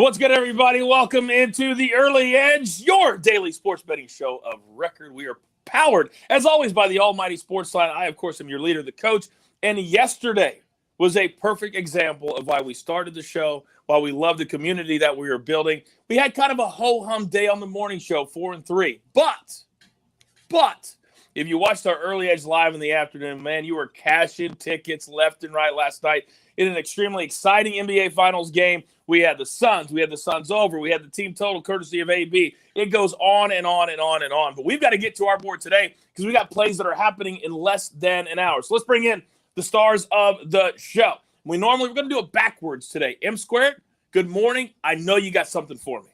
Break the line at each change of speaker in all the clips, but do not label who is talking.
What's good, everybody? Welcome into the Early Edge, your daily sports betting show of record. We are powered, as always, by the almighty SportsLine. I, of course, am your leader, the coach. And yesterday was a perfect example of why we started the show, why we love the community that we are building. We had kind of a ho-hum day on the morning show, 4 and 3. But if you watched our Early Edge live in the afternoon, man, you were cashing tickets left and right last night in an extremely exciting NBA Finals game. We had the Suns. We had the Suns over. We had the team total courtesy of AB. It goes on and on and on and on. But we've got to get to our board today because we got plays that are happening in less than an hour. So let's bring in the stars of the show. We're going to do it backwards today. M Squared, good morning. I know you got something for me.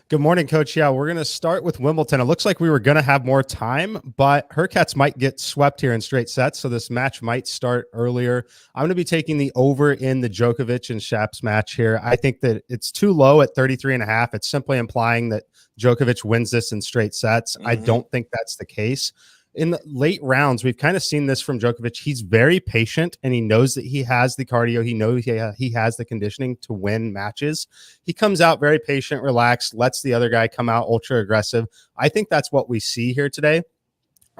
Good morning, Coach. Yeah, we're going to start with Wimbledon. It looks like we were going to have more time, but Hurkacz might get swept here in straight sets, so this match might start earlier. I'm going to be taking the over in the Djokovic and Shaps match here. I think that it's too low at 33.5. It's simply implying that Djokovic wins this in straight sets. I don't think that's the case. In the late rounds, we've kind of seen this from Djokovic. He's very patient, and he knows that he has the cardio. He knows he has the conditioning to win matches. He comes out very patient, relaxed, lets the other guy come out ultra aggressive. I think that's what we see here today.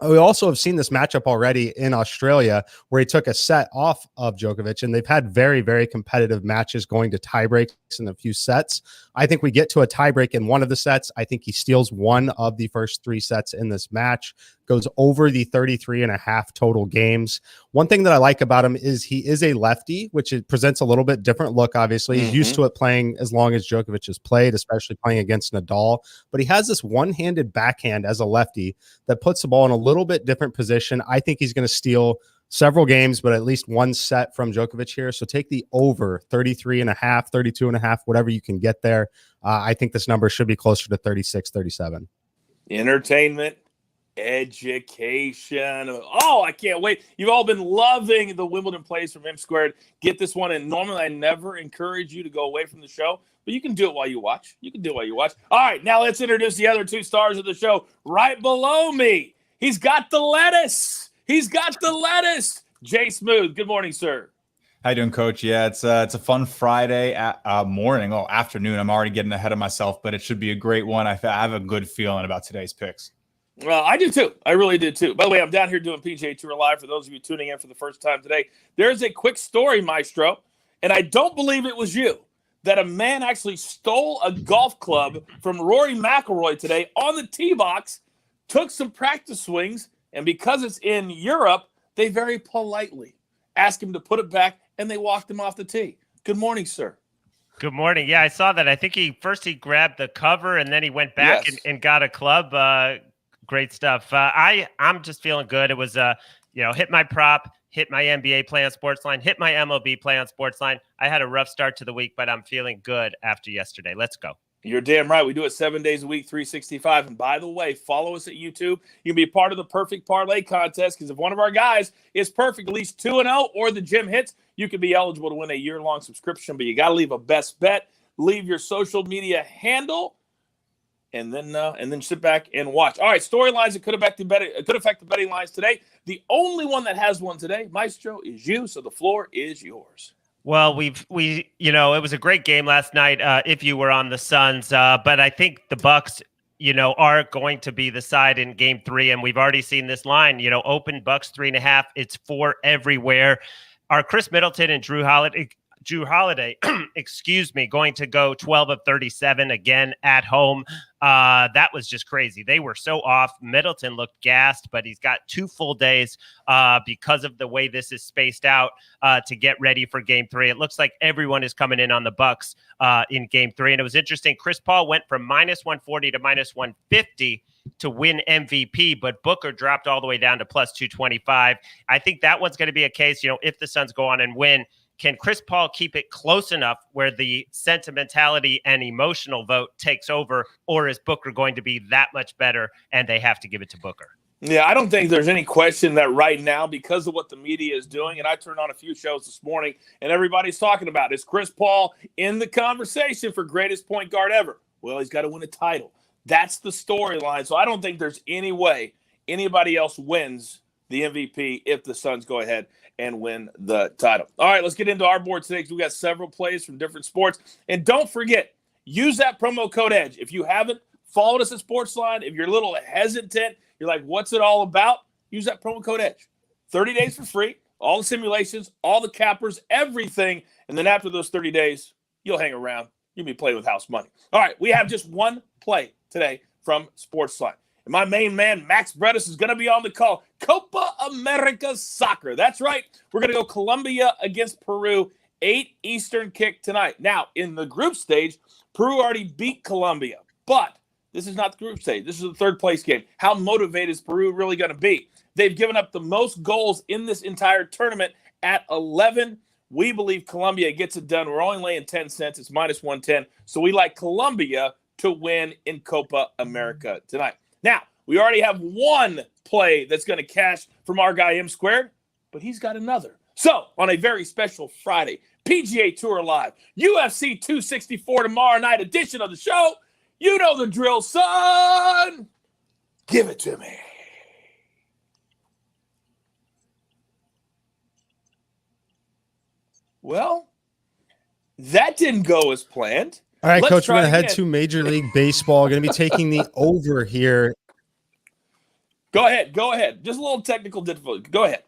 We also have seen this matchup already in Australia where he took a set off of Djokovic, and they've had very, very competitive matches going to tiebreaks in a few sets. I think we get to a tiebreak in one of the sets. I think he steals one of the first three sets in this match, goes over the 33.5 total games. One thing that I like about him is he is a lefty, which it presents a little bit different look, obviously. He's used to it playing as long as Djokovic has played, especially playing against Nadal. But he has this one-handed backhand as a lefty that puts the ball in a little bit different position. I think he's going to steal several games, but at least one set from Djokovic here. So take the over 33.5, 32.5, whatever you can get there. I think this number should be closer to 36, 37.
Entertainment, education. Oh, I can't wait. You've all been loving the Wimbledon plays from M Squared. Get this one. And normally I never encourage you to go away from the show, but you can do it while you watch. All right, now let's introduce the other two stars of the show right below me. He's got the lettuce. Jay Smooth. Good morning, sir.
How you doing, Coach? Yeah, it's a fun Friday afternoon. I'm already getting ahead of myself, but it should be a great one. I have a good feeling about today's picks.
Well, I do too. I really did too. By the way, I'm down here doing PGA Tour Live for those of you tuning in for the first time today. There's a quick story, Maestro, and I don't believe it was you, that a man actually stole a golf club from Rory McIlroy today on the tee box, took some practice swings, and because it's in Europe, they very politely asked him to put it back, and they walked him off the tee. Good morning, sir.
Good morning. Yeah, I saw that. I think he grabbed the cover, and then he went back and got a club. Great stuff. I'm just feeling good. It was, hit my prop, hit my NBA play on SportsLine, hit my MLB play on SportsLine. I had a rough start to the week, but I'm feeling good after yesterday. Let's go.
You're damn right. We do it 7 days a week, 365. And by the way, follow us at YouTube. You can be a part of the Perfect Parlay contest because if one of our guys is perfect, at least 2-0, or the gym hits, you can be eligible to win a year-long subscription. But you got to leave a best bet, leave your social media handle, and then sit back and watch. All right, storylines that could affect the betting lines today. The only one that has one today, Maestro, is you. So the floor is yours.
Well, it was a great game last night. If you were on the Suns, but I think the Bucks, are going to be the side in Game 3, and we've already seen this line. Open Bucks 3.5. It's 4 everywhere. Are Chris Middleton and Drew Holiday, going to go 12 of 37 again at home? That was just crazy. They were so off. Middleton looked gassed, but he's got 2 full days because of the way this is spaced out to get ready for Game 3. It looks like everyone is coming in on the Bucks in Game 3. And it was interesting. Chris Paul went from -140 to -150 to win MVP, but Booker dropped all the way down to +225. I think that one's going to be a case, if the Suns go on and win, can Chris Paul keep it close enough where the sentimentality and emotional vote takes over, or is Booker going to be that much better and they have to give it to Booker?
Yeah, I don't think there's any question that right now, because of what the media is doing, and I turned on a few shows this morning, and everybody's talking about, is Chris Paul in the conversation for greatest point guard ever? Well, he's got to win a title. That's the storyline. So I don't think there's any way anybody else wins the MVP if the Suns go ahead and win the title. All right, let's get into our board today because we got several plays from different sports. And don't forget, use that promo code EDGE. If you haven't followed us at SportsLine, if you're a little hesitant, you're like, what's it all about? Use that promo code EDGE. 30 days for free, all the simulations, all the cappers, everything. And then after those 30 days, you'll hang around. You'll be playing with house money. All right, we have just one play today from SportsLine. And my main man, Max Bredis, is going to be on the call. Copa America Soccer. That's right. We're going to go Colombia against Peru, 8 Eastern kick tonight. Now, in the group stage, Peru already beat Colombia. But this is not the group stage. This is the third place game. How motivated is Peru really going to be? They've given up the most goals in this entire tournament at 11. We believe Colombia gets it done. We're only laying 10 cents. It's minus 110. So we like Colombia to win in Copa America tonight. Now, we already have one play that's going to cash from our guy M Squared, but he's got another. So, on a very special Friday, PGA Tour Live, UFC 264 tomorrow night edition of the show. You know the drill, son. Give it to me. Well, that didn't go as planned.
All right,
Let's
Coach, we're
try
going to
it
head
again.
to Major League Baseball. Going to be taking the over here.
Go ahead. Just a little technical difficulty. Go ahead.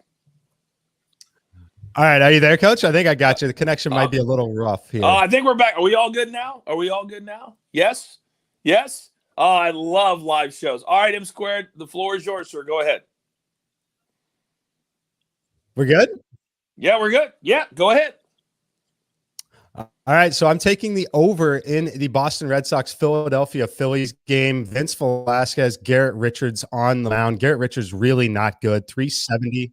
All right, are you there, Coach? I think I got you. The connection might be a little rough here.
I think we're back. Are we all good now? Yes? Yes? Oh, I love live shows. All right, M Squared, the floor is yours, sir. Go ahead.
We're good?
Yeah, we're good. Yeah, go ahead.
All right, so I'm taking the over in the Boston Red Sox Philadelphia Phillies game. Vince Velasquez, Garrett Richards on the mound. Garrett Richards really not good. 370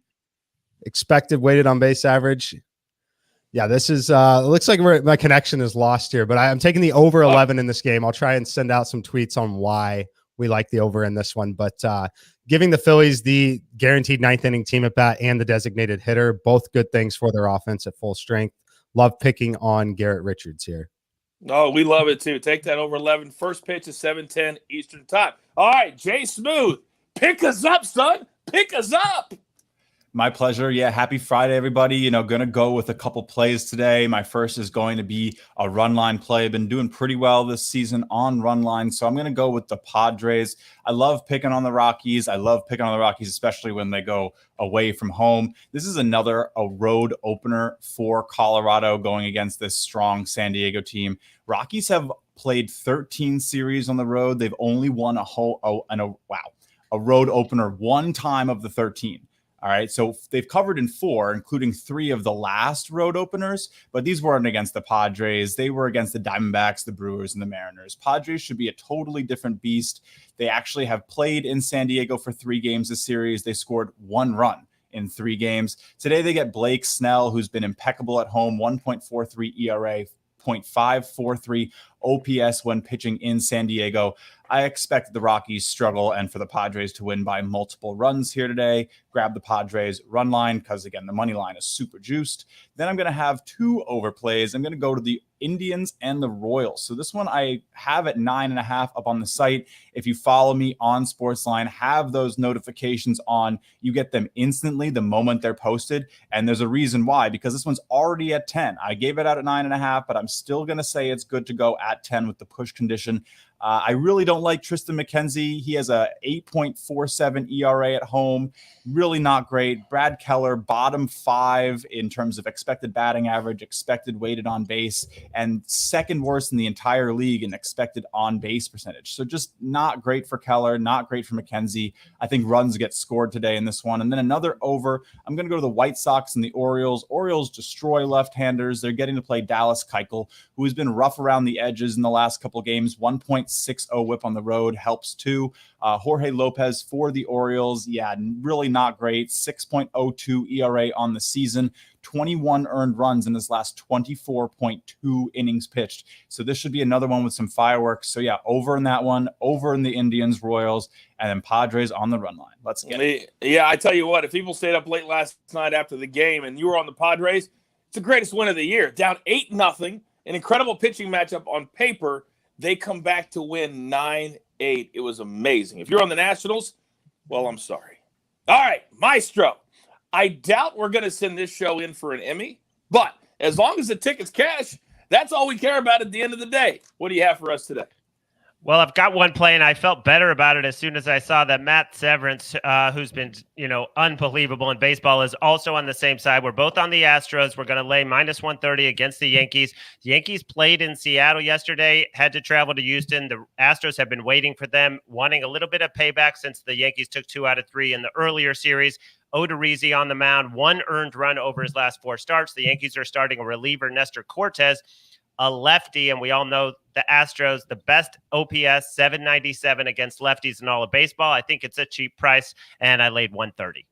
expected weighted on base average. Yeah, this is it looks like my connection is lost here, but I'm taking the over 11 in this game. I'll try and send out some tweets on why we like the over in this one, but giving the Phillies the guaranteed ninth inning team at bat and the designated hitter, both good things for their offense at full strength. Love picking on Garrett Richards here.
Oh, we love it too. Take that over 11. First pitch is 7:10 Eastern time. All right, Jay Smooth, pick us up, son. Pick us up.
My pleasure. Yeah, happy Friday, everybody. Going to go with a couple plays today. My first is going to be a run line play. I've been doing pretty well this season on run line, so I'm going to go with the Padres. I love picking on the Rockies. Especially when they go away from home. This is a road opener for Colorado going against this strong San Diego team. Rockies have played 13 series on the road. They've only won a road opener one time of the 13. All right, so they've covered in 4, including 3 of the last road openers, but these weren't against the Padres. They were against the Diamondbacks, the Brewers, and the Mariners. Padres should be a totally different beast. They actually have played in San Diego for 3 games this series. They scored 1 run in 3 games. Today they get Blake Snell, who's been impeccable at home, 1.43 ERA, 0.543 OPS when pitching in San Diego. I expect the Rockies struggle and for the Padres to win by multiple runs here today. Grab the Padres run line because, again, the money line is super juiced. Then I'm going to have 2 overplays. I'm going to go to the Indians and the Royals. So this one I have at 9.5 up on the site. If you follow me on SportsLine, have those notifications on. You get them instantly the moment they're posted. And there's a reason why, because this one's already at 10. I gave it out at 9.5, but I'm still going to say it's good to go at 10 with the push condition. I really don't like Tristan McKenzie. He has a 8.47 ERA at home. Really not great. Brad Keller, bottom 5 in terms of expected batting average, expected weighted on base, and second worst in the entire league in expected on base percentage. So just not great for Keller, not great for McKenzie. I think runs get scored today in this one. And then another over. I'm going to go to the White Sox and the Orioles. Orioles destroy left-handers. They're getting to play Dallas Keuchel, who has been rough around the edges in the last couple of games. 1.60 whip on the road helps too. Jorge Lopez for the Orioles. Yeah, really not great. 6.02 ERA on the season. 21 earned runs in his last 24.2 innings pitched. So this should be another one with some fireworks. So yeah, over in that one, over in the Indians, Royals, and then Padres on the run line. Let's get it.
Yeah, I tell you what, if people stayed up late last night after the game and you were on the Padres, it's the greatest win of the year. Down 8-0, an incredible pitching matchup on paper. They come back to win 9-8. It was amazing. If you're on the Nationals, well, I'm sorry. All right, Maestro. I doubt we're going to send this show in for an Emmy, but as long as the tickets cash, That's all we care about at the end of the day. What do you have for us today?
Well, I've got one play, and I felt better about it as soon as I saw that Matt Severance, who's been, unbelievable in baseball, is also on the same side. We're both on the Astros. We're going to lay minus 130 against the Yankees. The Yankees played in Seattle yesterday, had to travel to Houston. The Astros have been waiting for them, wanting a little bit of payback since the Yankees took 2 out of 3 in the earlier series. Odorizzi on the mound, 1 earned run over his last 4 starts. The Yankees are starting a reliever, Nestor Cortez, a lefty, and we all know the Astros, the best OPS, 797 against lefties in all of baseball. I think it's a cheap price, and I laid 130.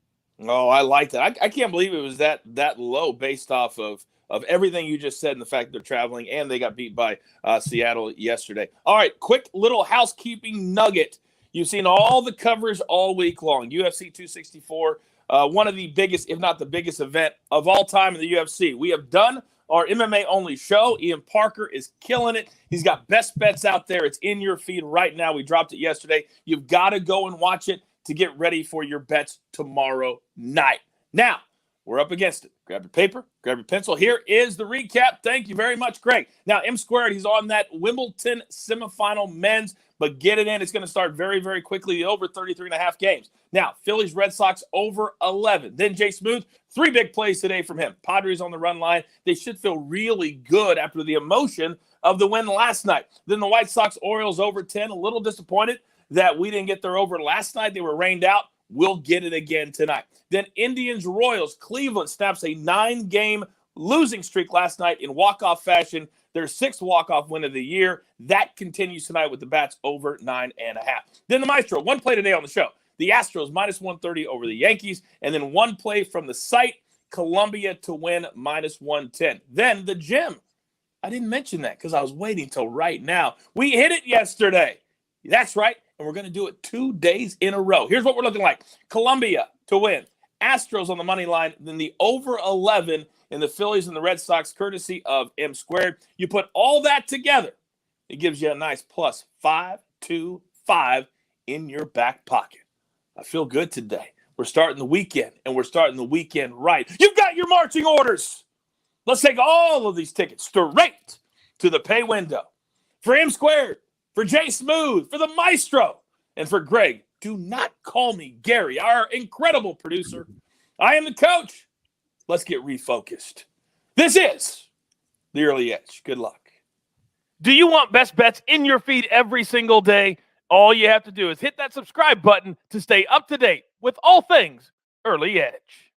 Oh, I like that. I can't believe it was that low based off of everything you just said and the fact they're traveling, and they got beat by Seattle yesterday. All right, quick little housekeeping nugget. You've seen all the coverage all week long. UFC 264, one of the biggest, if not the biggest event of all time in the UFC. We have done our MMA-only show. Ian Parker is killing it. He's got best bets out there. It's in your feed right now. We dropped it yesterday. You've got to go and watch it to get ready for your bets tomorrow night. Now, we're up against it. Grab your paper, grab your pencil. Here is the recap. Thank you very much, Greg. Now, M Squared, he's on that Wimbledon semifinal men's, but get it in. It's going to start very, very quickly, over 33.5 games. Now, Phillies, Red Sox over 11. Then Jay Smooth, 3 big plays today from him. Padres on the run line. They should feel really good after the emotion of the win last night. Then the White Sox, Orioles over 10. A little disappointed that we didn't get their over last night. They were rained out. We'll get it again tonight. Then Indians, Royals, Cleveland snaps a 9-game losing streak last night in walk-off fashion. Their 6th walk-off win of the year. That continues tonight with the bats over 9.5. Then the Maestro, 1 play today on the show. The Astros minus 130 over the Yankees. And then 1 play from the site, Columbia to win minus 110. Then the gym. I didn't mention that because I was waiting till right now. We hit it yesterday. That's right. And we're going to do it 2 days in a row. Here's what we're looking like. Columbia to win. Astros on the money line. Then the over 11 in the Phillies and the Red Sox, courtesy of M Squared. You put all that together, it gives you a nice plus 525 in your back pocket. I feel good today. We're starting the weekend, and we're starting the weekend right. You've got your marching orders. Let's take all of these tickets straight to the pay window. For M Squared, for Jay Smooth, for the Maestro, and for Greg, do not call me Gary, our incredible producer. I am the coach. Let's get refocused. This is the Early Edge. Good luck.
Do you want best bets in your feed every single day? All you have to do is hit that subscribe button to stay up to date with all things Early Edge.